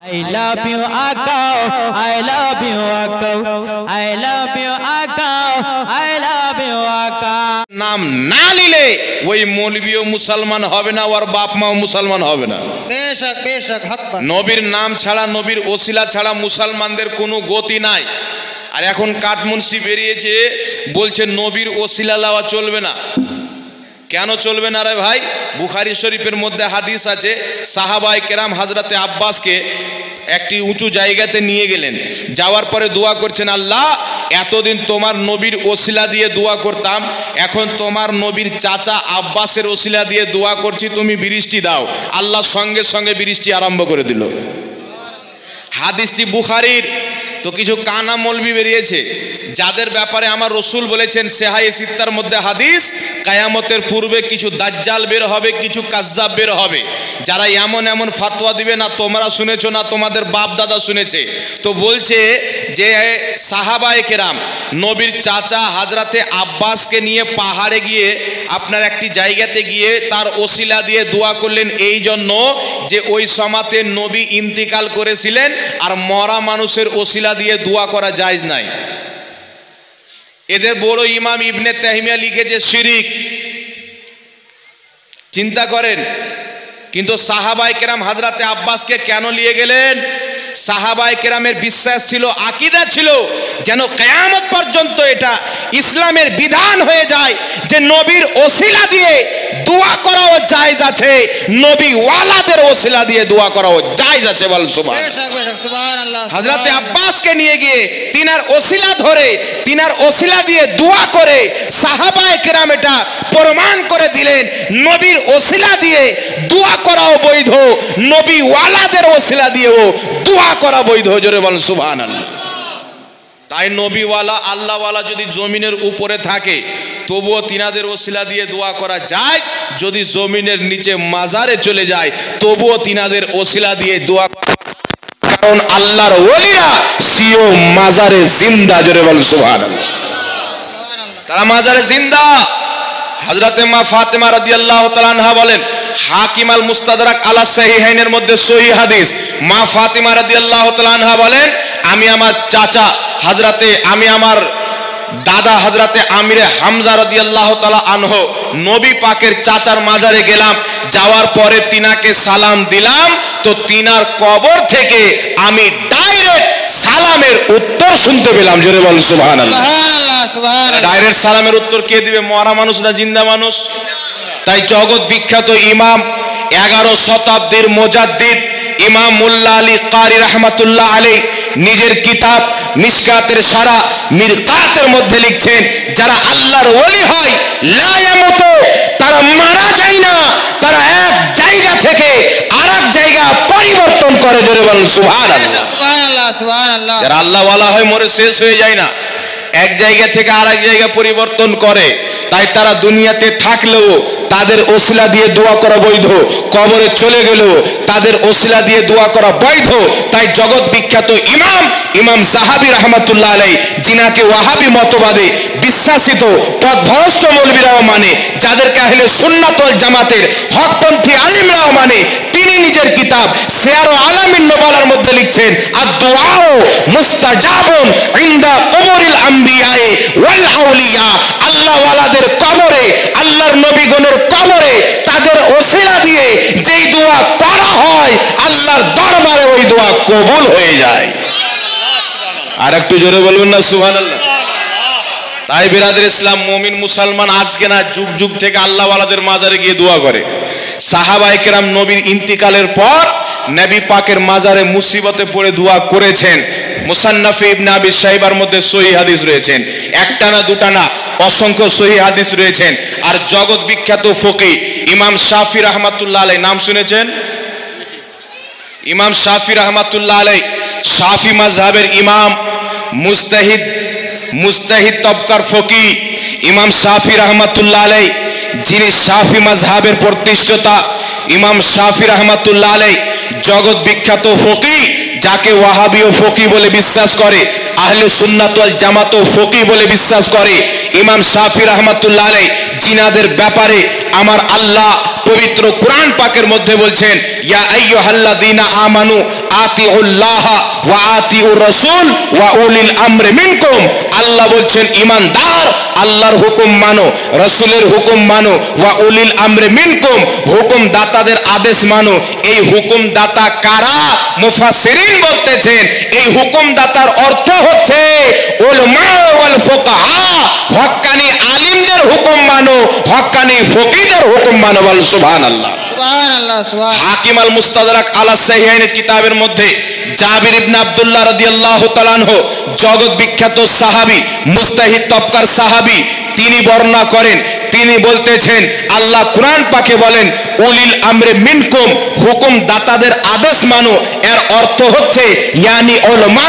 I love you, Akao. I love you, Akao. I love you, Akao. I love you, Akao. নাম না নিলে ওই মৌলবীও মুসলমান হবে না, ওর বাপ মাও মুসলমান হবে না। বেশক বেশক হক বাত। নবীর নাম ছাড়া, নবীর ওসিলা ছাড়া মুসলমানদের কোনো গতি নাই। আর এখন কাঠমুন্সি বেরিয়েছে, বলছে নবীর ওসিলা লওয়া চলবে না। কেন চলবে না রে ভাই? বুখারী শরীফের মধ্যে হাদিস আছে, সাহাবায়ে কেরাম হযরতে আব্বাসকে একটি উঁচু জায়গাতে নিয়ে গেলেন, যাওয়ার পরে দোয়া করছেন, আল্লাহ এতদিন তোমার নবীর ওসিলা দিয়ে দোয়া করতাম, এখন তোমার নবীর চাচা আব্বাসের ওসিলা দিয়ে দোয়া করছি, তুমি বৃষ্টি দাও। আল্লাহ সঙ্গে সঙ্গে বৃষ্টি আরম্ভ করে দিল। হাদিসটি বুখারীর। তো কিছু কানা মৌলবি বেরিয়েছে, যাদের ব্যাপারে আমার রসুল বলেছেন সেহায়ে সিত্তার মধ্যে হাদিস, কায়ামতের পূর্বে কিছু দাজ্জাল বের হবে, কিছু কাজ্জাব বের হবে, যারা এমন এমন ফাতোয়া দিবে না তোমরা শুনেছো না তোমাদের বাপ দাদা শুনেছে। তো বলছে যে সাহাবায়ে কেরাম নবীর চাচা হযরতে আব্বাসকে নিয়ে পাহাড়ে গিয়ে আপনার একটি জায়গাতে গিয়ে তার ওসিলা দিয়ে দোয়া করলেন, এই জন্য যে ওই সমাতে নবী ইন্তিকাল করেছিলেন, আর মরা মানুষের ওসিলা দিয়ে দোয়া করা জায়েজ নাই। এদের বড় ইমাম ইবনে তাইমিয়া লিখেছে শিরিক। চিন্তা করেন। কিন্তু সাহাবায়ে কেরাম হযরতে আব্বাসকে কেন নিয়ে গেলেন? সাহাবায়ে কেরামের বিশ্বাস ছিল, আকীদা ছিল, যেন কিয়ামত পর্যন্ত এটা ইসলামের বিধান হয়ে যায় যে নবীর ওসিলা দিয়ে দোয়া করাও জায়েজ আছে, নবী ওয়ালাদের ওসিলা দিয়ে দোয়া করাও জায়েজ আছে। বল সুবহানাল্লাহ। বেশক বেশক সুবহানাল্লাহ। হযরতে আব্বাসকে নিয়ে গিয়ে তিনার ওসিলা ধরে, তিনার ওসিলা দিয়ে দোয়া করে সাহাবায়ে কেরাম এটা প্রমাণ করে দিলেন, নবীর ওসিলা দিয়ে দোয়া করাও বৈধ, নবী ওয়ালাদের ওসিলা দিয়েও দোয়া করা বৈধ। জোরে বলেন সুবহানাল্লাহ। তাই নবীওয়ালা আল্লাহওয়ালা যদি জমিনের উপরে থাকে তবুও তিনাদের ওসিলা দিয়ে দোয়া করা যায়, যদি জমিনের নিচে মাজারে চলে যায় তবুও তিনাদের ওসিলা দিয়ে দোয়া, কারণ আল্লাহর ওলিরা সিও মাজারে জিন্দা। জোরে বলেন সুবহানাল্লাহ। তারা মাজারে জিন্দা। হযরতে মা ফাতেমা রাদিয়াল্লাহু তাআলা আনহা বলেন, হাকিম আল মুস্তাদরাক আলা সাহিহাইনের মধ্যে সহিহ হাদিস, মা ফাতেমা রাদিয়াল্লাহু তাআলা আনহা বলেন, আমি আমার চাচা আমি আমার দাদা হযরতে আমিরে হামজা রাদিয়াল্লাহু তাআলা আনহু নবী পাকের চাচার মাজারে গেলাম, যাওয়ার পরে তিনাকে সালাম দিলাম, তো তিনার কবর থেকে আমি ডাইরেক্ট সালামের উত্তর শুনতে পেলাম। জোরে বল সুবহানাল্লাহ। সুবহানাল্লাহ সুবহানাল্লাহ। ডাইরেক্ট সালামের উত্তর কে দিবে? মরা মানুষ না জিন্দা মানুষ? তাই জগৎ বিখ্যাত ইমাম 11 শতাব্দীর মুজাদ্দিদ ইমাম মুল্লা আলী কারি রাহমাতুল্লাহ আলাইহি নিজের কিতাব মিশকাতের সারা মিরকাতের মধ্যে লিখছেন, যারা আল্লাহর ওলি হয় লা ইয়ামুতু, তারা মারা যায় না, তারা এক জায়গা থেকে আরেক জায়গা পরিবর্তন করে। জোরে বলেন সুবহানাল্লাহ। সুবহানাল্লাহ সুবহানাল্লাহ। যারা আল্লাহওয়ালা হয় মরে শেষ হয়ে যায় না, এক জায়গা থেকে আরেক জায়গা পরিবর্তন করে। তাই তারা দুনিয়াতে থাকলেও তাদের ওসিলা দিয়ে দোয়া করা বৈধ, কবরে চলে গেলেও তাদের ওসিলা দিয়ে দোয়া করা বৈধ। তাই জগৎ বিখ্যাত ইমাম সাহাবী রাহমাতুল্লাহ আলাইহি, যিনাকে ওয়াহাবী মতবাদে বিশ্বাসিত পথভ্রষ্ট মৌলবীরাও মানে, যাদেরকে আহলে সুন্নাত ওয়াল জামাতের হকপন্থী আলিমরাও মানে, তিনি নিজের কিতাব সিয়ার আলামিন নুবালার মধ্যে লিখছেন, আদ-দুআউ মুস্তাজাবুন ইনদা কুবুরিল আমবিয়ায়ে ওয়াল আউলিয়া। আল্লাহ ওয়ালাদের কবরে, আল্লাহর নবীগণের কবরে তাদের ওসিলা দিয়ে যেই দোয়া করা হয়, আল্লাহর দরবারে ওই দোয়া কবুল হয়ে যায়। আর একটু জোরে বলবেন না সুবহানাল্লাহ। তাই বিরাদর ইসলাম, মুমিন মুসলমান আজকে না, যুগ যুগ থেকে আল্লাহ ওয়ালাদের মাজারে গিয়ে দোয়া করে। সাহাবায়ে কেরাম নবীর ইন্তিকালের পর নবী পাকের মাজারে মুসিবতে পড়ে দোয়া করেছেন। মুসান্নাফ ইবনে আবি শাইবার মধ্যে সহিহ হাদিস রয়েছেন, একটা না দুটা না, অসংখ্য সহিহ হাদিস রয়েছেন। আর জগৎ বিখ্যাত ফকিহ ইমাম শাফি রাহমাতুল্লাহ আলাইহি, নাম শুনেছেন? ইমাম শাফি রাহমাতুল্লাহ আলাইহি শাফি মাযহাবের ইমাম, মুজতাহিদ তবকার ফকিহ ইমাম শাফি রাহমাতুল্লাহ আলাইহি, যিনি শাফি মাযহাবের প্রতিষ্ঠাতা ইমাম শাফি রাহমাতুল্লাহ আলাইহি জগৎ বিখ্যাত ফকিহ, যাকে ওয়াহাবীয় ফকিহ বলে বিশ্বাস করে, আহলে সুন্নাত ওয়াল জামাত ফকিহ বলে বিশ্বাস করে। ইমাম শাফি রাহমাতুল্লাহ আলাইহি, জিনাদের ব্যাপারে আমার আল্লাহ পবিত্র কোরআন পাকের মধ্যে বলছেন ইয়া আইয়ুহাল্লাযীনা আমানু আতিউল্লাহ ওয়া আতিউর রাসূল ওয়া উলিল আমরি মিনকুম। আল্লাহ বলছেন ঈমানদার আল্লাহর হুকুম মানো, রাসূলের হুকুম মানো, ওয়া উলিল আমরি মিনকুম হুকুম দাতাদের আদেশ মানো। এই হুকুম দাতা কারা? মুফাসসিরিন বলতেছেন এই হুকুম দাতার অর্থ হচ্ছে উলামা ওয়াল ফুকাহা, হক্কানি আলিমদের হুকুম মানো, হক্কানি ফকিহদের হুকুম মানো। বল সুবহানাল্লাহ। সুবহানাল্লাহ সুবহান। হাকিম আল মুস্তাদরাক আলা সাহিহাইনের কিতাবের মধ্যে জাবির ইবনে আব্দুল্লাহ রাদিয়াল্লাহু তাআলা আনহু জগৎ বিখ্যাত সাহাবী, মুস্তাহিদ তবকার সাহাবী, তিনি বর্ণনা করেন, তিনি বলতেছেন আল্লাহ কোরআন পাকে বলেন উলিল আমরে মিনকুম হুকুম দাতাদের আদেশ মানো। এর অর্থ হচ্ছে ইয়ানি উলামা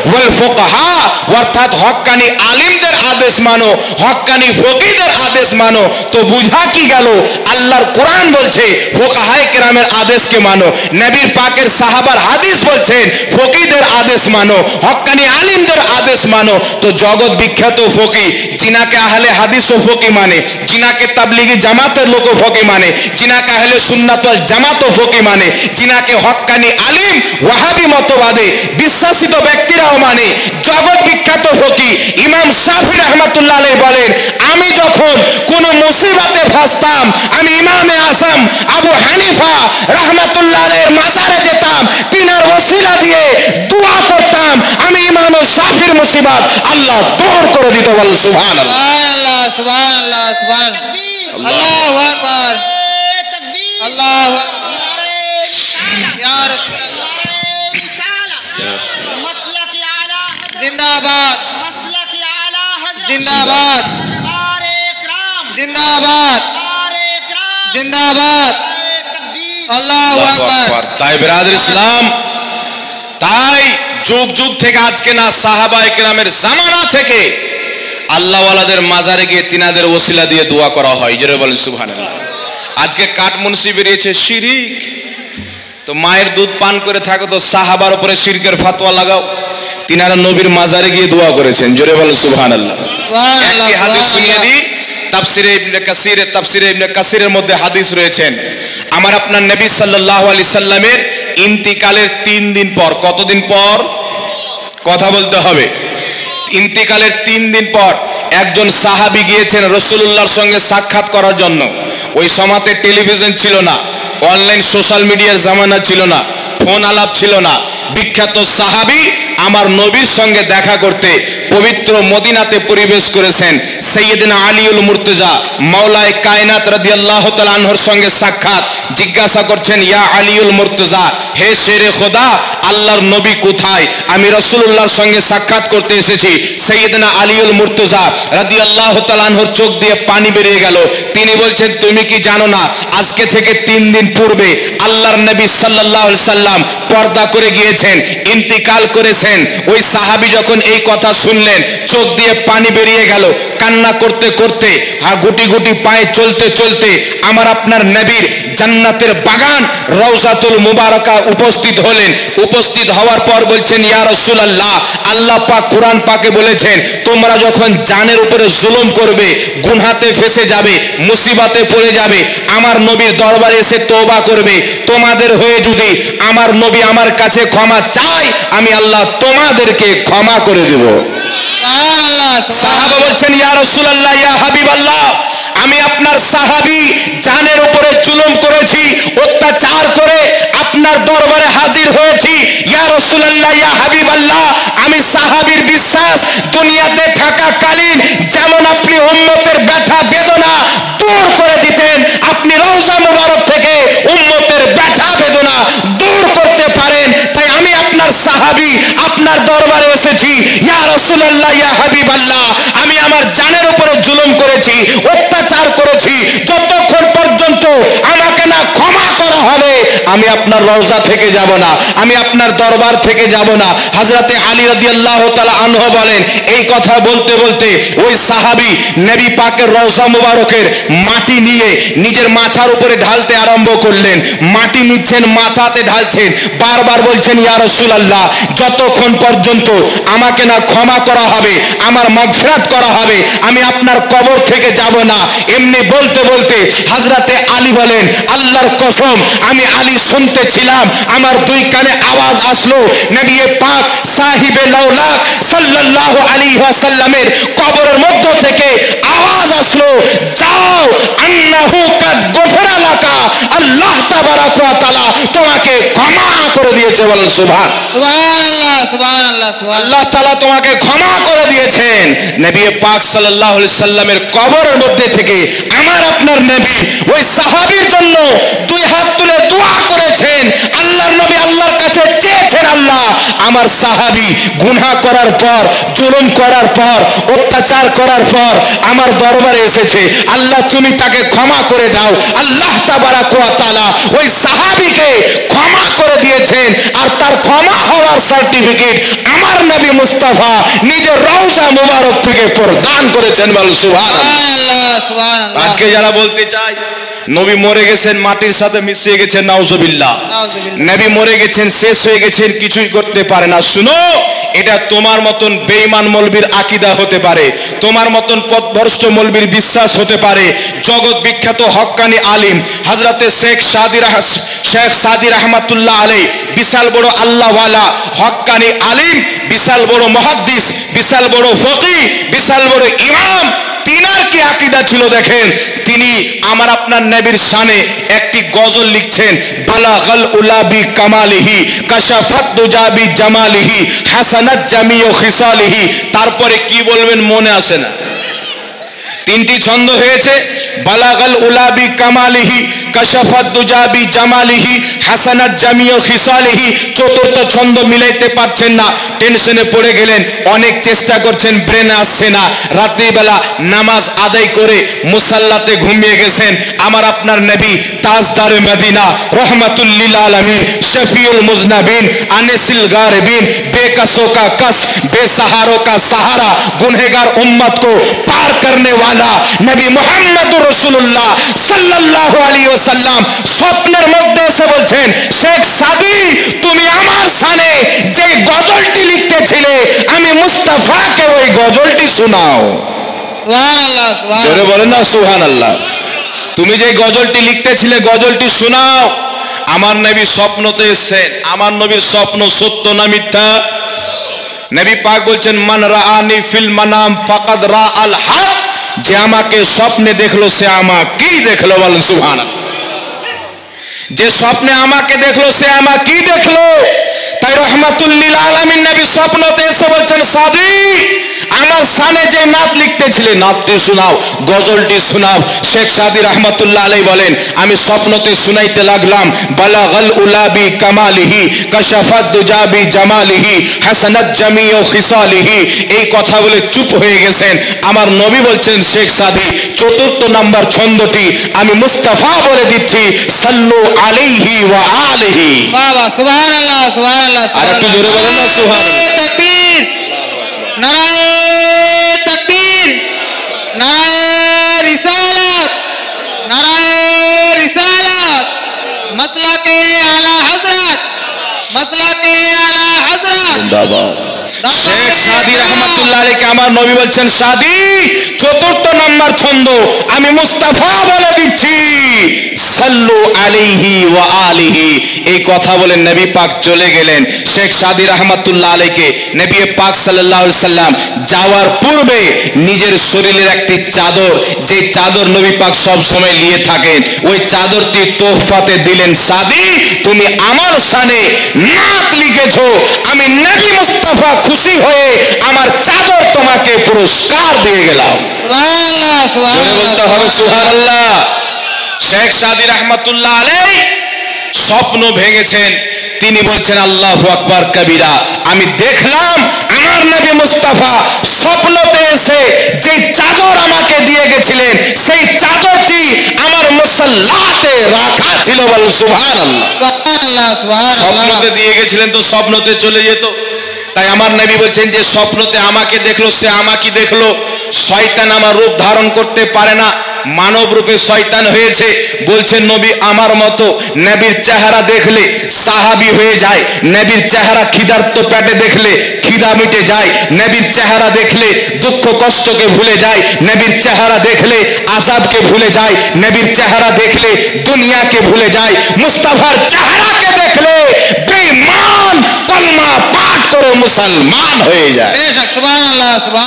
ওয়াল ফুকাহা, অর্থাৎ হক্কানি আলিমদের আদেশ মানো, হক্কানি ফকিহদের আদেশ মানো। তো বুঝা কি গেল? আল্লাহর কোরআন বলছে ফুকাহায়ে কেরামের আদেশকে মানো, নবীর পাকের সাহাবার হাদিস বলছেন ফকিহদের আদেশ মানো, হক্কানি আলিমদের আদেশ মানো। তো জগৎ বিখ্যাত ফকিহ জিনাকে আহলে হাদিস ও ফকিহ মানে, জিনাকে তাবলিগি জামাতের লোক ফকিহ মানে, জিনাকে আহলে সুন্নাত ওয়াল জামাত ও ফকিহ মানে, জিনাকে হক্কানি আলিম ওয়াহাবি মতবাদে বিশ্বাসিত ব্যক্তিরাও মানে, জগৎ বিখ্যাত ফকিহ ইমাম শাফি রাহমাতুল্লাহ আলাইহি বলেন আমি যখন কোন মুসিবতে ফাঁসতাম আমি ইমামে আযম আবু হানিফা রাহমাতুল্লাহ আলাইহির মাজারে যেতাম, তিনার ওসিলা দিয়ে দোয়া করতাম, আমি ইমাম শাফির মুসিবত আল্লাহ দূর করে দিত। বল সুবহানাল্লাহ সুবহানাল্লাহ সুবহানাল্লাহ সুবহানাল্লাহ। আল্লাহু আকবার আল্লাহু আকবার। ইয়া রাসূলুল্লাহ জিন্দাবাদ জিন্দাবাদ জিন্দাবাদ জিন্দাবাদ। আল্লাহু আকবার। তাই বিরাদর ইসলাম, তাই যুগ যুগ থেকে আজকে না সাহাবায়ে কেরামের জামানা থেকে আল্লাহওয়ালাদের মাজারে গিয়ে তিনাদের ওসিলা দিয়ে দোয়া করা হয়। জোরে বলেন সুবহানাল্লাহ। আজকে কাঠমুন্সি বেরিয়েছে শিরিক, তো মায়ের দুধ পান করে থাকো তো সাহাবার উপরে শিরকের ফতোয়া লাগাও। তিনারা নবীর মাজারে গিয়ে দোয়া করেছেন। জোরে বলেন সুবহানাল্লাহ। একটি হাদিস শুনিয়ে দিই, তাফসিরে ইবনে কাসিরের মধ্যে হাদিস রয়েছেন আমার আপনার নবী সাল্লাল্লাহু আলাইহি সাল্লামের ইন্তিকালের 3 দিন পর, কতদিন পর কথা বলতে হবে, ইন্তিকালের 3 দিন পর একজন সাহাবী গিয়েছেন রাসূলুল্লাহর সঙ্গে সাক্ষাৎ করার জন্য। ওই সময়তে টেলিভিশন ছিল না, অনলাইন সোশ্যাল মিডিয়ার জামানা ছিল না, ফোন আলাপ ছিল না। বিখ্যাত সাহাবী আমার নবীর সঙ্গে দেখা করতে পবিত্র মদিনাতে পরিবেশ করেছেন। সাইয়েদনা আলীউল মুর্তজা মাওলায়ে কায়নাত রাদিয়াল্লাহু তাআলা আনহুর সঙ্গে সাক্ষাৎ। জিজ্ঞাসা করছেন ইয়া আলীউল মুর্তজা, হে শেরে খোদা আল্লাহর নবী কোথায়? আমি রাসূলুল্লাহর সঙ্গে সাক্ষাৎ করতে এসেছি। সাইয়েদনা আলীউল মুর্তজা রাদিয়াল্লাহু তাআলা আনহুর চোখ দিয়ে পানি বেরিয়ে গেল। তিনি বলছেন তুমি কি জানো না আজকে থেকে 3 দিন পূর্বে আল্লাহর নবী সাল্লাল্লাহু আলাইহি সাল্লাম পর্দা করে গিয়েছেন, ইন্তিকাল করেছেন। ওই সাহাবী যখন এই কথা শুনলেন চোখ দিয়ে পানি বেরিয়ে গেল, কান্না করতে করতে আর গুটি গুটি পায়ে চলতে চলতে আমার আপনার নবীর জান্নাতের বাগান রওজাতুল মুবারাকা উপস্থিত হলেন। উপস্থিত হওয়ার পর বলছেন ইয়া রাসূলুল্লাহ, আল্লাহ পাক কোরআন পাকে বলেছেন তোমরা যখন জানের উপরে জুলুম করবে, গুনাহতে ফেসে যাবে, মুসিবতে পড়ে যাবে, আমার নবীর দরবারে এসে তওবা করবে, তোমাদের হয়ে যদি আমার নবী আমার কাছে ক্ষমা চায় আমি আল্লাহ তোমাদেরকে ক্ষমা করে দেব। সাহাবা বলছেন ইয়া রাসূলুল্লাহ ইয়া হাবিবাল্লাহ, আমি আপনার সাহাবী জানের উপরে জুলুম করেছি, অত্যাচার করে আপনার দরবারে হাজির হয়েছি। ইয়া রাসূলুল্লাহ ইয়া হাবিবাল্লাহ, আমি সাহাবীর বিশ্বাস দুনিয়াতে থাকাকালীন যেমন আপনি উম্মতের ব্যথা বেদনা দূর করে দিতেন, আপনি রওজা মুবারক থেকে উম্মতের ব্যথা বেদনা দূর করতে পারেন। তাই আমি আপনার সাহাবী আপনার দরবারে এসেছি। ইয়া রাসূলুল্লাহ ইয়া হাবিবাল্লাহ, আমি আমার জানের উপরে জুলুম করেছি, অত্যাচার করেছি, যতক্ষণ পর্যন্ত আমাকে না ক্ষমা করা হবে আমি আপনার রওজা থেকে যাব না, আমি আপনার দরবার থেকে যাব না। হযরতে আলী রাদিয়াল্লাহু তাআলা আনহু বলেন, এই কথা বলতে বলতে ওই সাহাবী নবী পাকের রওজা মুবারকের মাটি নিয়ে নিজের মাথার উপরে ঢালতে আরম্ভ করলেন। মাটি নিচ্ছেন, মাথাতে ঢালছেন, বারবার বলছেন, ইয়া রাসূলুল্লাহ, যতক্ষণ পর্যন্ত আমাকে না ক্ষমা করা হবে, আমার মাগফিরাত করা হবে, আমি আপনার কবর থেকে যাব না। এমনি বলতে বলতে হযরতে আলী বলেন, আল্লাহর কসম, আমি আলী শুনতেছিলাম, আমার দুই কানে আওয়াজ আসলো, নবী পাক সাহিবে লাউলাক সাল্লাল্লাহু আলাইহি ওয়াসাল্লামের কবরের মধ্য থেকে আওয়াজ আসলো, যাও, আন্নাহু কাদ গফারা লাকা, আল্লাহ তাবারাক ওয়া তাআলা তোমাকে ক্ষমা করে দিয়েছে। বলেন সুবহানাল্লাহ। সুবহানাল্লাহ, সুবহানাল্লাহ। আল্লাহ তাআলা তোমাকে ক্ষমা করে দিয়েছেন। নবী পাক সাল্লাল্লাহু আলাইহি সাল্লামের কবরের মধ্যে থেকে আমার আপনার নবী ওই সাহাবীর জন্য দুই হাত তুলে দোয়া করেছেন। আল্লাহর নবী আল্লাহর কাছে চেয়েছেন, আল্লাহ, আমার সাহাবী গুনাহ করার পর, জুলুম করার পর, অত্যাচার করার পর আমার দরবারে এসেছে, আল্লাহ তুমি তাকে ক্ষমা করে দাও। আল্লাহ তাবারাক ওয়া তাআলা ওই সাহাবীকে ক্ষমা করে দিয়েছেন, আর তার ক্ষমা হওয়ার সার্টিফিকেট আমার নবী মুস্তাফা নিজের রওজা মুবারক থেকে প্রদান করেছেন। বল সুবহানাল্লাহ, সুবহানাল্লাহ। আজকে যারা বলতে চায় নবী মরে গেছেন, মাটির সাথে মিশিয়ে গেছেন, নাউজুবিল্লাহ, নবী মরে গেছেন, শেষ হয়ে গেছেন, কিছুই করতে পারে না, শুনো, এটা তোমার মতন বেঈমান মৌলবীর আকীদা হতে পারে, তোমার মতন পথভ্রষ্ট মৌলবীর বিশ্বাস হতে পারে। জগৎ বিখ্যাত হক্কানি আলিম হযরতে শেখ সাদি রাহমাতুল্লাহ আলাইহি, বিশাল বড় আল্লাহওয়ালা হক্কানি আলিম, বিশাল বড় মুহাদ্দিস, বিশাল বড় ফকিহ, বিশাল বড় ইমাম, তিনার কি আকীদা ছিল দেখেন। তিনি আমার আপনার নবীর শানে একটি গজল লিখছেন, বালাগাল উলাবি কামালিহি কাশাফাত দুজাবি জামালিহি হাসানাত জামিউ খিসালিহি। তারপরে কি বলবেন মনে আসে না। তিনটি ছন্দ হয়েছে, বালাগাল উলাবি কামালিহি কাশাফাত দুজাবি জামালিহি হাসানাত জামিউ খিসালিহি। চতুর্থ ছন্দ মিলাইতে পারছেন না, টেনশনে পড়ে গেলেন, অনেক চেষ্টা করছেন, ব্রেনে আসছে না। রাত্রিবেলা নামাজ আদায় করে মুসাল্লাতে ঘুমিয়ে গেছেন। আমার আপনার নবী তাজদারে মদিনা রহমাতুল লিল আলামিন শফিউল মুজনাবিন আনিসিল গারিবিন बेकसों का कस बेसहारों का सहारा गुनहगार उम्मत को पार करने वाला नबी मोहम्मद रसूलुल्लाह सल्लल्लाहु अलैहि वसल्लम স্বপ্নের মধ্যে এসে বলছেন, শেখ সাদি, তুমি আমার শানে যে গজলটি লিখতেছিলে, আমি মুস্তাফাকে ওই গজলটি শোনাও। সুবহানাল্লাহ, সুবহানাল্লাহ। জোরে বলেন না সুবহানাল্লাহ। তুমি যে গজলটি লিখতেছিলে, গজলটি শোনাও। আমার নবী স্বপ্নতে এসেছেন, আমার নবীর স্বপ্ন সত্য না মিথ্যা? নবী পাক বলছেন, মান রাআনি ফিল মানাম ফাকাদ রাআল হক, যে আমাকে স্বপ্নে দেখলো সে আমাকেই দেখলো। বলেন সুবহানাল্লাহ। যে স্বপ্নে আমাকে দেখলো সে আমাকেই দেখলো। তাই রহমাতুল লিল আলামিন নবী স্বপ্নতে এসে বলছেন, সাদি, আমার শানে যে নাত লিখতেছিলে, নাতটি শোনাও, গজলটি শোনাও। শেখ সাদি রহমাতুল্লাহ আলাইহি বলেন, আমি স্বপ্নতে শুনাইতে লাগলাম, বালাগাল উলাবি কামালিহি কাশাফাত দুজাবি জামালিহি হাসানাত জামিউ খিসালিহি। এই কথা বলে চুপ হয়ে গেছেন। আমার নবী বলছেন, শেখ সাদি, চতুর্থ নাম্বার ছন্দটি আমি মুস্তাফা বলে দিচ্ছি, সাল্লু আলাইহি ওয়া আলিহি। বাবা, সুবহানাল্লাহ, সুবহানাল্লাহ। আর একটু জোরে বলেন না সুবহানাল্লাহ। তাকবীর, নারায়ে তাকবীর, নারায়ে রিসালাত, নারায়ে রিসালাত, মাসলাকে আলা হযরত, মাসলাকে আলা হযরত। জিন্দাবাদ। শেখ সাদি রহমাতুল্লাহ আলাইহি আমার নবী বলছেন, সাদি, চতুর্থ নাম্বার ছন্দ আমি মুস্তাফা বলে দিচ্ছি, সাল্লু আলাইহি ওয়া আলিহি। এই কথা বলে নবী পাক চলে গেলেন। শেখ সাদি রহমাতুল্লাহ আলাইহি নবী পাক সাল্লাল্লাহু আলাইহি সাল্লাম যাওয়ার পূর্বে নিজের শরীরের একটি চাদর, যে চাদর নবী পাক সব সময় নিয়ে থাকেন, ওই চাদরটি তোহফাতে দিলেন। সাদি, তুমি আমার শানে নাত লিখেছো, আমি নবী মুস্তাফা খুশি হয়ে আমার চাদর তোমাকে পুরস্কার দিয়ে গেলাম। সুবহানাল্লাহ, সুবহানাল্লাহ। বলতে হবে সুবহানাল্লাহ। শেখ সাদি রহমাতুল্লাহ আলাইহি স্বপ্ন ভেঙেছেন, তিনি বলছেন, আল্লাহু আকবার কবিরা, আমি দেখলাম আমার নবী মুস্তাফা স্বপ্নতে এসে যে চাদর আমাকে দিয়ে গেছিলেন সেই চাদরটি আমার মুসল্লাতে রাখা ছিল। বল সুবহানাল্লাহ। সুবহানাল্লাহ, সুবহানাল্লাহ। স্বপ্নতে দিয়ে গেছিলেন তো স্বপ্নতে চলে যেত। তাই আমার নবী বলছেন যে স্বপ্নতে আমাকে দেখলো সে আমাকে দেখলো। শয়তান আমার রূপ ধারণ করতে পারে না, মানব রূপে শয়তান হয়েছে। বলছেন নবী আমার মতো নবীর চেহারা দেখলে সাহাবী হয়ে যায়, নবীর চেহারা খিদার্ত পেটে দেখলে খিদা মিটে যায়, নবীর চেহারা দেখলে দুঃখ কষ্টকে ভুলে যায়, নবীর চেহারা দেখলে আযাবকে ভুলে যায়, নবীর চেহারা দেখলে দুনিয়াকে ভুলে যায়। মুস্তাফার চেহারাকে দেখলে বেঈমান কলমা পাঠ করে মুসলমান হয়ে যায়। বেশক, সুবহানাল্লাহ, সুবহান